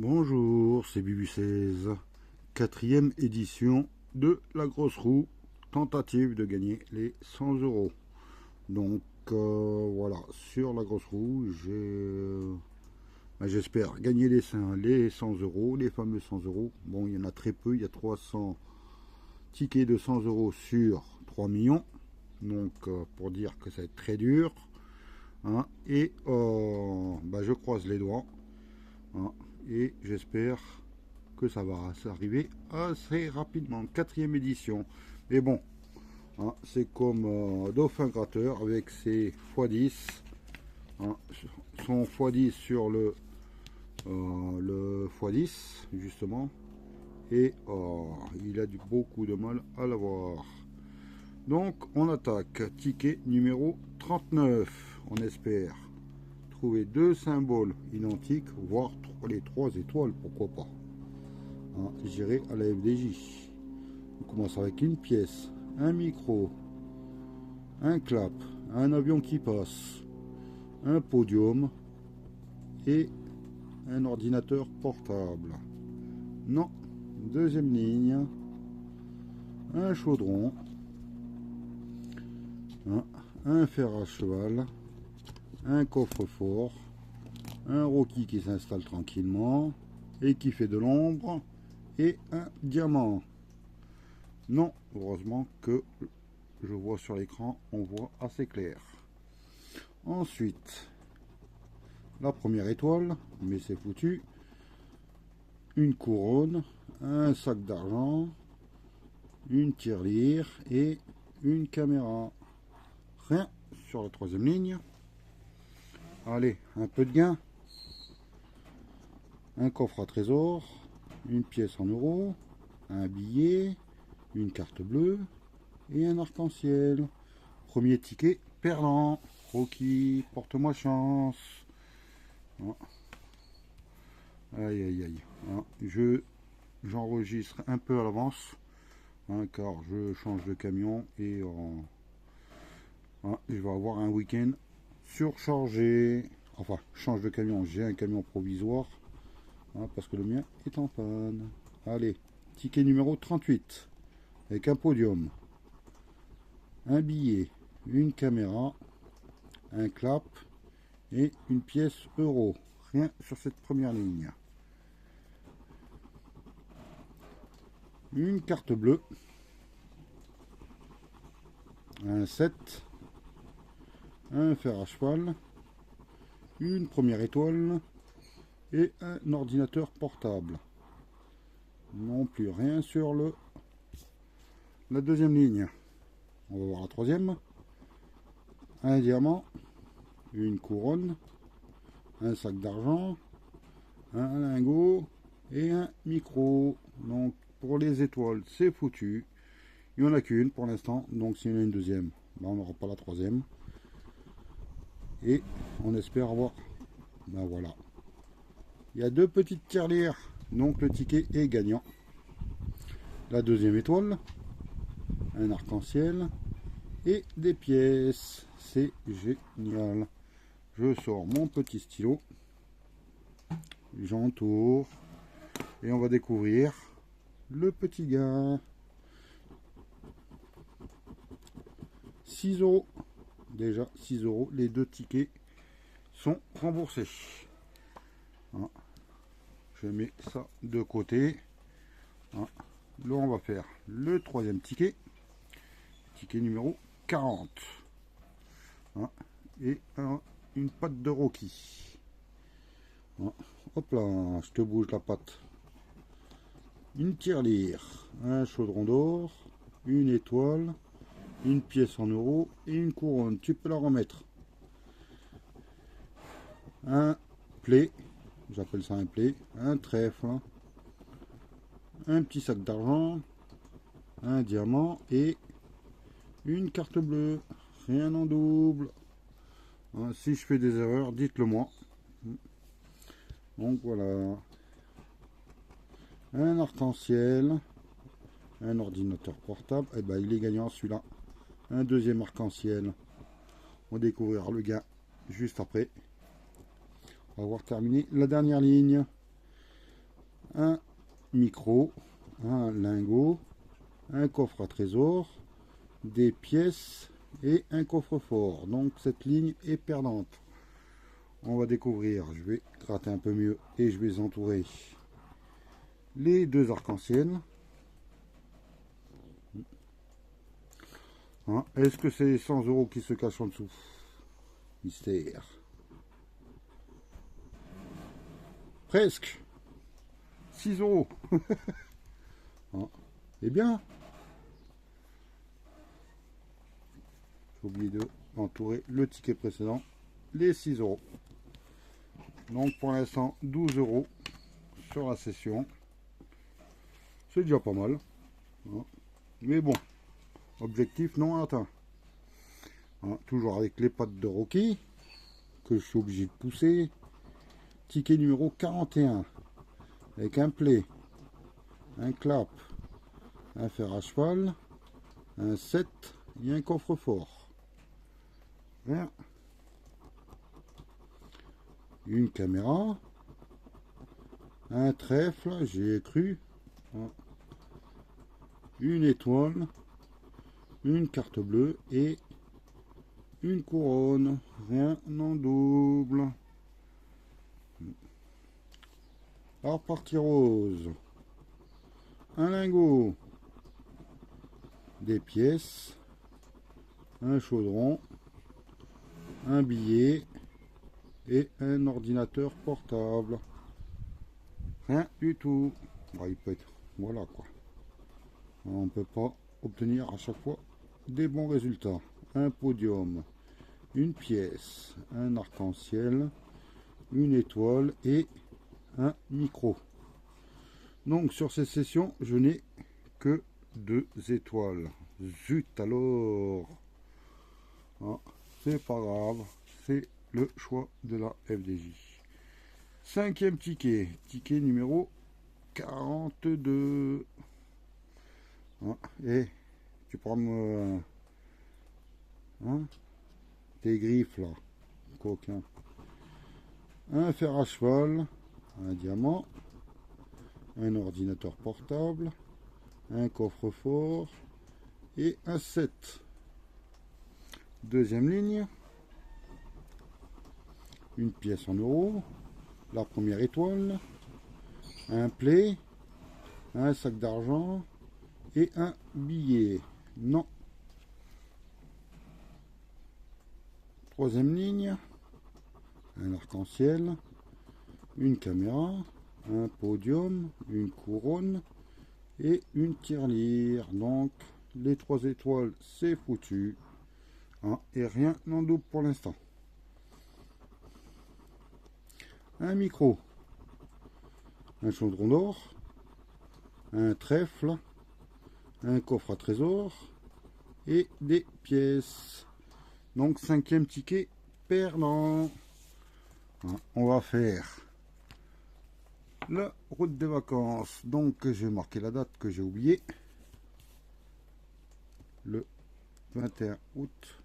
Bonjour, c'est Bibu16, quatrième édition de la grosse roue, tentative de gagner les 100 euros. Donc voilà, sur la grosse roue, j'espère gagner les 100 euros, les fameux 100 euros. Bon, il y en a très peu, il y a 300 tickets de 100 euros sur 3 millions. Donc pour dire que ça va être très dur. Hein, et je croise les doigts. Hein, et j'espère que ça va s'arriver assez rapidement. Quatrième édition. Mais bon, hein, c'est comme Dauphin Gratteur avec ses x10. Hein, son x10 sur le x10, justement. Et il a beaucoup de mal à l'avoir. Donc, on attaque. Ticket numéro 39. On espère trouver deux symboles identiques, voire les 3 étoiles, pourquoi pas. Hein, j'irai à la FDJ. On commence avec une pièce, un micro, un clap, un avion qui passe, un podium et un ordinateur portable. Non, deuxième ligne, un chaudron, hein, un fer à cheval, un coffre-fort, un Rocky qui s'installe tranquillement et qui fait de l'ombre, et un diamant. Non, heureusement que je vois sur l'écran, on voit assez clair. Ensuite, la première étoile, mais c'est foutu, une couronne, un sac d'argent, une tirelire et une caméra. Rien sur la troisième ligne. Allez, un peu de gain. Un coffre à trésor, une pièce en euros, un billet, une carte bleue et un arc-en-ciel. Premier ticket perdant. Rocky, porte-moi chance. Ah. Aïe aïe aïe. Ah. J'enregistre un peu à l'avance, hein, car je change de camion et je vais avoir un week-end surchargé. Enfin, je change de camion, j'ai un camion provisoire. Parce que le mien est en panne. Allez, ticket numéro 38, avec un podium, un billet, une caméra, un clap et une pièce euro. Rien sur cette première ligne. Une carte bleue, un 7, un fer à cheval, une première étoile et un ordinateur portable. Non plus rien sur la deuxième ligne. On va voir la troisième. Un diamant, une couronne, un sac d'argent, un lingot et un micro. Donc pour les étoiles, c'est foutu. Il n'y en a qu'une pour l'instant. Donc s'il y en a une deuxième, on n'aura pas la troisième. Et on espère avoir. Ben voilà. Il y a deux petites tirelires. Donc le ticket est gagnant. La deuxième étoile, un arc-en-ciel et des pièces. C'est génial. Je sors mon petit stylo, j'entoure et on va découvrir le petit gars. 6 euros. Déjà 6 euros. Les deux tickets sont remboursés. Hein. Je mets ça de côté. Hein. Là, on va faire le troisième ticket. Ticket numéro 40. Hein. Et une patte de Rocky. Hein. Hop là, je te bouge la patte. Une tirelire, un chaudron d'or, une étoile, une pièce en euros et une couronne. Tu peux la remettre. Un play, j'appelle ça un play, un trèfle, un petit sac d'argent, un diamant et une carte bleue. Rien en double. Hein, si je fais des erreurs, dites-le moi. Donc voilà. Un arc-en-ciel, un ordinateur portable. Et ben il est gagnant celui-là. Un deuxième arc-en-ciel. On va découvrir le gain juste après. On va voir terminer la dernière ligne. un micro, un lingot, un coffre à trésor, des pièces et un coffre-fort. Donc cette ligne est perdante. On va découvrir, je vais gratter un peu mieux et je vais entourer les deux arcs-en-ciel. Hein, est-ce que c'est les 100 € qui se cachent en dessous? Mystère. Presque 6 €. Hein, eh bien, j'ai oublié de entourer le ticket précédent, les 6 €. Donc pour l'instant 12 € sur la session. C'est déjà pas mal. Hein, mais bon, objectif non atteint. Hein, toujours avec les pattes de Rocky que je suis obligé de pousser. Ticket numéro 41 avec un play, un clap, un fer à cheval, un 7 et un coffre-fort. Une caméra, un trèfle, j'y ai cru, une étoile, une carte bleue et une couronne, rien en double. Alors partie rose, un lingot, des pièces, un chaudron, un billet et un ordinateur portable. Rien du tout. Bon, il peut être, voilà quoi. On ne peut pas obtenir à chaque fois des bons résultats. Un podium, une pièce, un arc-en-ciel, une étoile et un micro. Donc sur ces sessions, je n'ai que 2 étoiles. Zut alors. Ah, c'est pas grave, c'est le choix de la FDJ. Cinquième ticket, ticket numéro 42. Ah, et tu prends tes griffes là, coquin. Un fer à cheval, un diamant, un ordinateur portable, un coffre-fort et un 7. Deuxième ligne, une pièce en euros, la première étoile, un play, un sac d'argent et un billet. Non. Troisième ligne, un arc-en-ciel, une caméra, un podium, une couronne et une tirelire. Donc les 3 étoiles c'est foutu. Hein, et rien n'en double pour l'instant. Un micro, un chaudron d'or, un trèfle, un coffre à trésor et des pièces. Donc cinquième ticket perdant. Hein, on va faire la route des vacances. Donc je vais marquer la date que j'ai oublié. Le 21 août.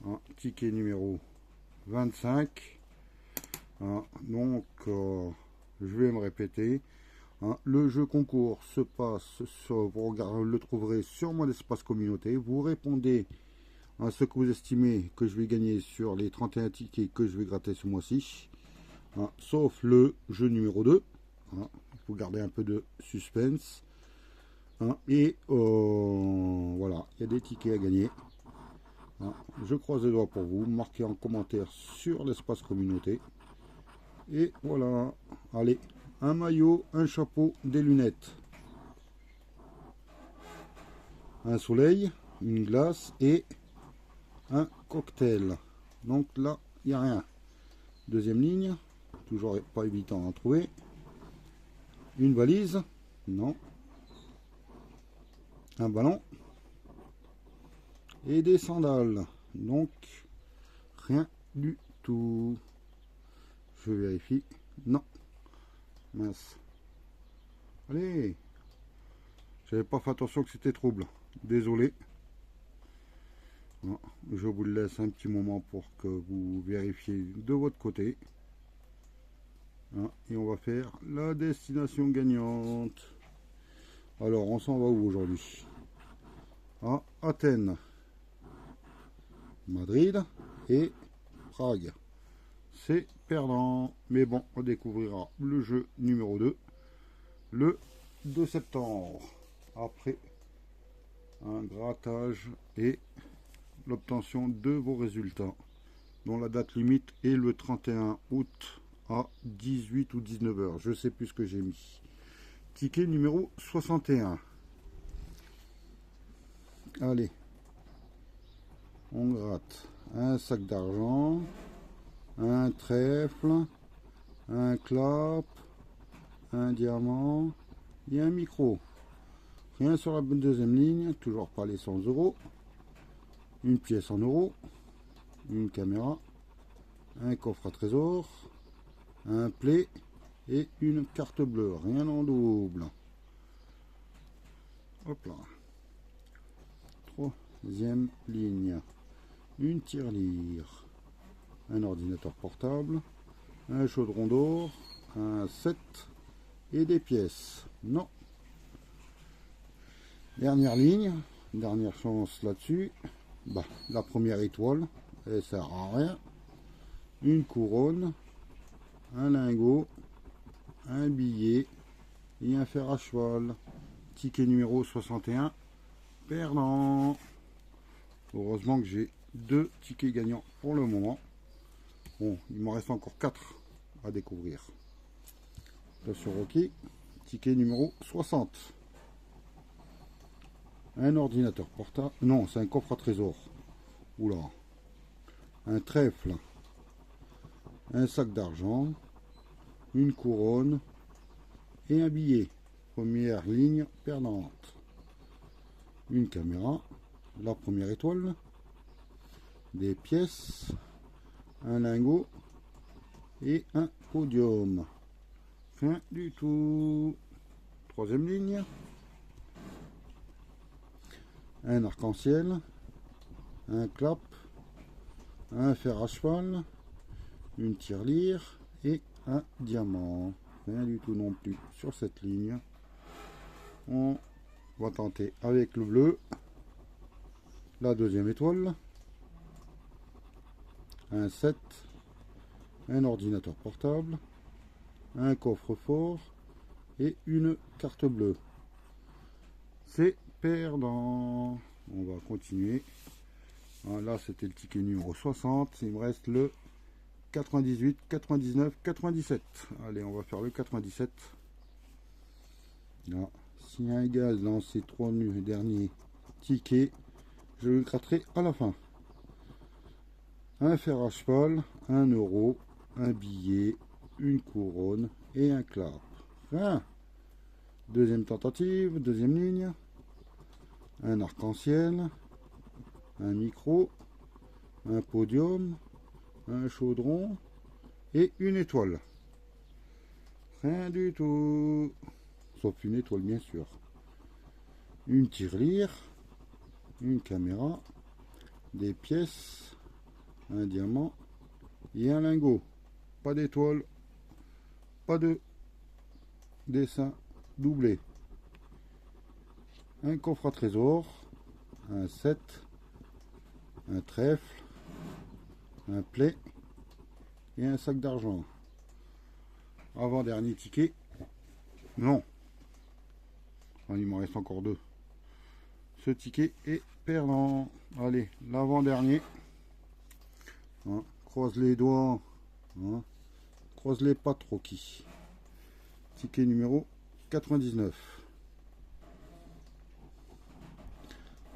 Hein, ticket numéro 25. Hein, donc je vais me répéter. Hein, le jeu concours se passe vous le trouverez sur mon espace communauté. Vous répondez à ce que vous estimez que je vais gagner sur les 31 tickets que je vais gratter ce mois-ci. Hein, sauf le jeu numéro 2. Hein, il faut garder un peu de suspense. Hein, et voilà, il y a des tickets à gagner. Hein, je croise les doigts pour vous. Marquez en commentaire sur l'espace communauté. Et voilà, allez, un maillot, un chapeau, des lunettes, un soleil, une glace et un cocktail. Donc là, il n'y a rien. Deuxième ligne, toujours pas évident à trouver. Une valise, non. Un ballon et des sandales. Donc, rien du tout. Je vérifie. Non. Mince. Allez. J'avais pas fait attention que c'était trouble. Désolé. Bon, je vous laisse un petit moment pour que vous vérifiez de votre côté. Hein, et on va faire la destination gagnante. Alors, on s'en va où aujourd'hui? À Athènes, Madrid et Prague. C'est perdant. Mais bon, on découvrira le jeu numéro 2 le 2 septembre. Après un grattage et l'obtention de vos résultats, dont la date limite est le 31 août à 18 ou 19 heures. Je sais plus ce que j'ai mis. Ticket numéro 61. Allez, on gratte un sac d'argent, un trèfle, un clap, un diamant et un micro. Rien sur la deuxième ligne, toujours pas les 100 euros. Une pièce en euros, une caméra, un coffre à trésor, un play et une carte bleue. Rien en double. Hop là. Troisième ligne. Une tirelire, un ordinateur portable, un chaudron d'or, un set et des pièces. Non. Dernière ligne, dernière chance là-dessus. Bah, la première étoile, elle sert à rien. Une couronne, un lingot, un billet et un fer à cheval. Ticket numéro 61, perdant. Heureusement que j'ai 2 tickets gagnants pour le moment. Bon, il m'en reste encore 4 à découvrir. Attention, ok. Ticket numéro 60. Un ordinateur portable. Non, c'est un coffre à trésor. Oula. Un trèfle. Un sac d'argent. Une couronne. Et un billet. Première ligne perdante. Une caméra. La première étoile. Des pièces. Un lingot. Et un podium. Rien du tout. Troisième ligne. Un arc-en-ciel, un clap, un fer à cheval, une tirelire et un diamant. Rien du tout non plus sur cette ligne. On va tenter avec le bleu, la deuxième étoile, un set, un ordinateur portable, un coffre-fort et une carte bleue. C'est perdant. On va continuer. Là, c'était le ticket numéro 60. Il me reste le 98, 99, 97. Allez, on va faire le 97. Là, s'il y a un égal dans ces 3 derniers tickets, je le gratterai à la fin. Un fer à cheval, 1 euro, un billet, une couronne et un clap. Hein. Deuxième tentative, deuxième ligne. Un arc-en-ciel, un micro, un podium, un chaudron et une étoile. Rien du tout, sauf une étoile bien sûr. Une tirelire, une caméra, des pièces, un diamant et un lingot. Pas d'étoile, pas de dessin doublé. Un coffre à trésor, un set, un trèfle, un play et un sac d'argent. Avant-dernier ticket. Non. Il m'en reste encore 2. Ce ticket est perdant. Allez, l'avant-dernier. Hein, croise les doigts. Hein, croise les pattes, Rocky. Ticket numéro 99.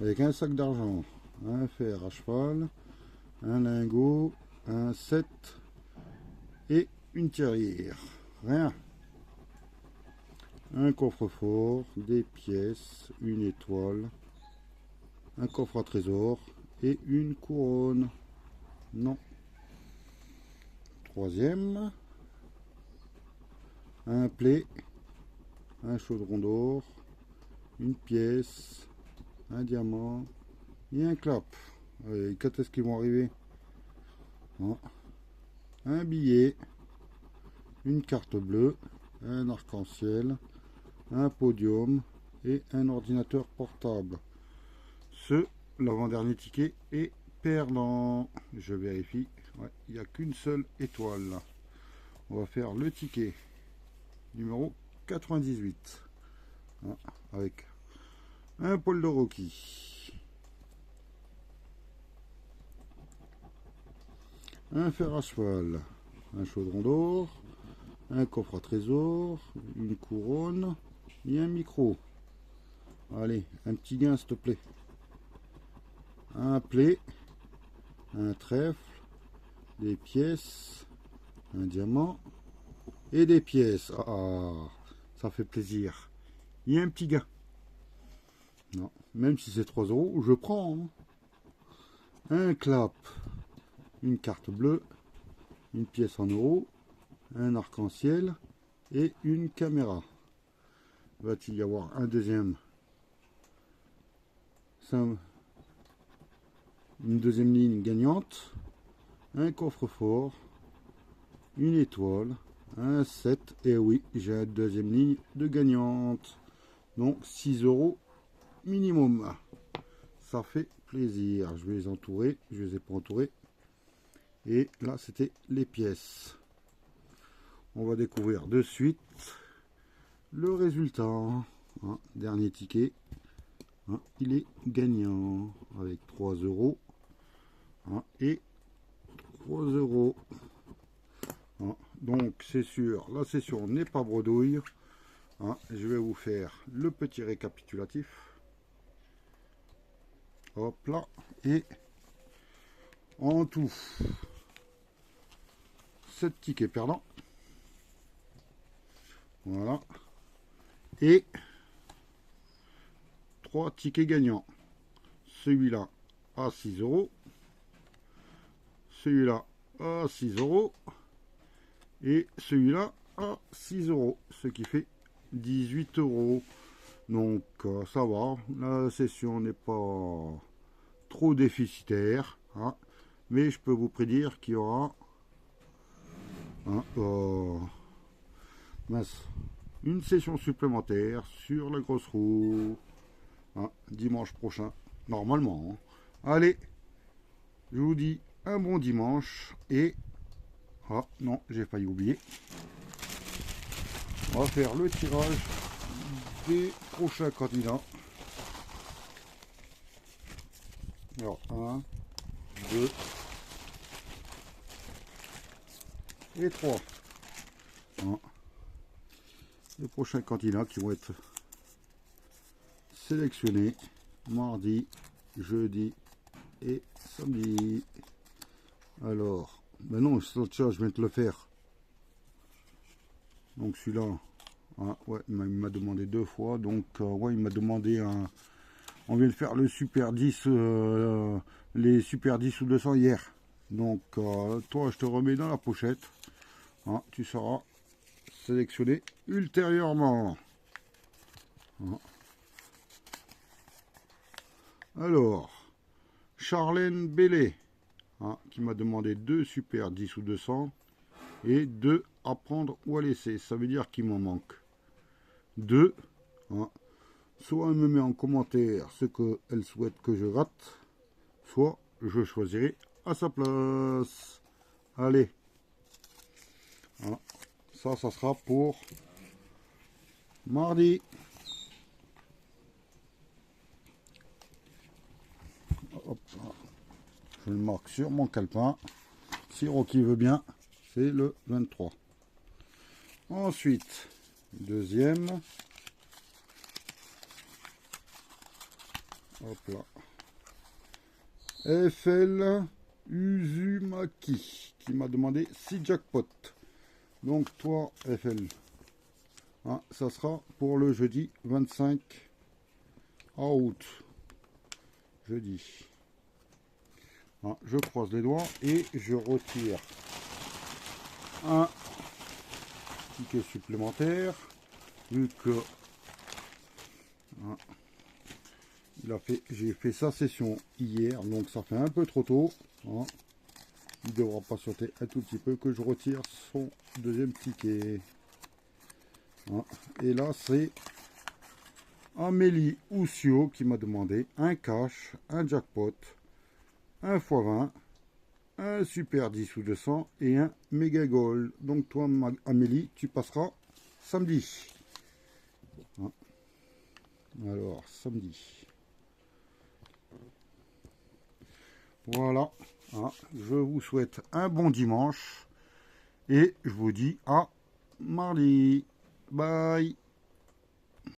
Avec un sac d'argent, un fer à cheval, un lingot, un set et une tirelire. Rien. Un coffre-fort, des pièces, une étoile, un coffre à trésor et une couronne. Non. Troisième. Un play, un chaudron d'or, une pièce, un diamant et un clap. Quand est-ce qu'ils vont arriver? Un billet, une carte bleue, un arc-en-ciel, un podium et un ordinateur portable. L'avant-dernier ticket est perdant. Je vérifie. Ouais, il n'y a qu'une seule étoile. On va faire le ticket numéro 98. Hein, avec un Paul de Rocky, un fer à cheval, un chaudron d'or, un coffre à trésor, une couronne et un micro. Allez, un petit gain s'il te plaît. Un play, un trèfle, des pièces, un diamant et des pièces. Ah, ça fait plaisir. Il y a un petit gain. Non, même si c'est 3 euros, je prends. Hein. Un clap, une carte bleue, une pièce en euros, un arc-en-ciel et une caméra. Va-t-il y avoir un deuxième? Une deuxième ligne gagnante, un coffre-fort, une étoile, un 7, et oui, j'ai une deuxième ligne de gagnante. Donc 6 euros minimum. Ça fait plaisir. Je vais les entourer, je les ai pas entourés. Et là, c'était les pièces. On va découvrir de suite le résultat. Hein, dernier ticket. Hein, il est gagnant avec 3 euros. Hein, et 3 euros. Hein, donc c'est sûr, la session n'est pas bredouille. Hein, je vais vous faire le petit récapitulatif. Hop là. Et en tout, 7 tickets perdants. Voilà. Et 3 tickets gagnants. Celui-là à 6 euros. Celui-là à 6 euros. Et celui-là à 6 euros. Ce qui fait 18 euros. Donc ça va. La session n'est pas trop déficitaire. Hein, mais je peux vous prédire qu'il y aura une session supplémentaire sur la grosse roue. Hein, dimanche prochain. Normalement. Hein. Allez. Je vous dis un bon dimanche et... Ah non, j'ai failli oublier. On va faire le tirage des prochains candidats. Alors, 1, 2 et 3. Hein. Les prochains candidats qui vont être sélectionnés mardi, jeudi et samedi. Alors, ben non, je viens de le faire. Donc celui-là, hein, ouais, il m'a demandé 2 fois. Donc ouais, il m'a demandé un. On vient de faire le Super 10, les Super 10 ou 200 hier. Donc toi, je te remets dans la pochette. Hein, tu seras sélectionné ultérieurement. Hein. Alors, Charlène Bellé. Hein, qui m'a demandé 2 Super 10 ou 200 et 2 à prendre ou à laisser. Ça veut dire qu'il m'en manque 2. Hein. Soit elle me met en commentaire ce qu'elle souhaite que je rate, soit je choisirai à sa place. Allez. Hein. Ça sera pour mardi. Hop. Je le marque sur mon calepin. Si Rocky veut bien, c'est le 23. Ensuite, deuxième. Hop là. FL Uzumaki qui m'a demandé 6 jackpots. Donc toi, FL, hein, ça sera pour le jeudi 25 août. Jeudi. Hein, je croise les doigts et je retire un ticket supplémentaire vu que hein, j'ai fait sa session hier, donc ça fait un peu trop tôt. Hein. Il devra patienter un tout petit peu que je retire son deuxième ticket. Voilà. Et là, c'est Amélie Oussio qui m'a demandé un cash, un jackpot, un x20, un super 10 ou 200 et un méga gold. Donc toi, Amélie, tu passeras samedi. Voilà. Alors, samedi. Voilà. Je vous souhaite un bon dimanche et je vous dis à mardi. Bye.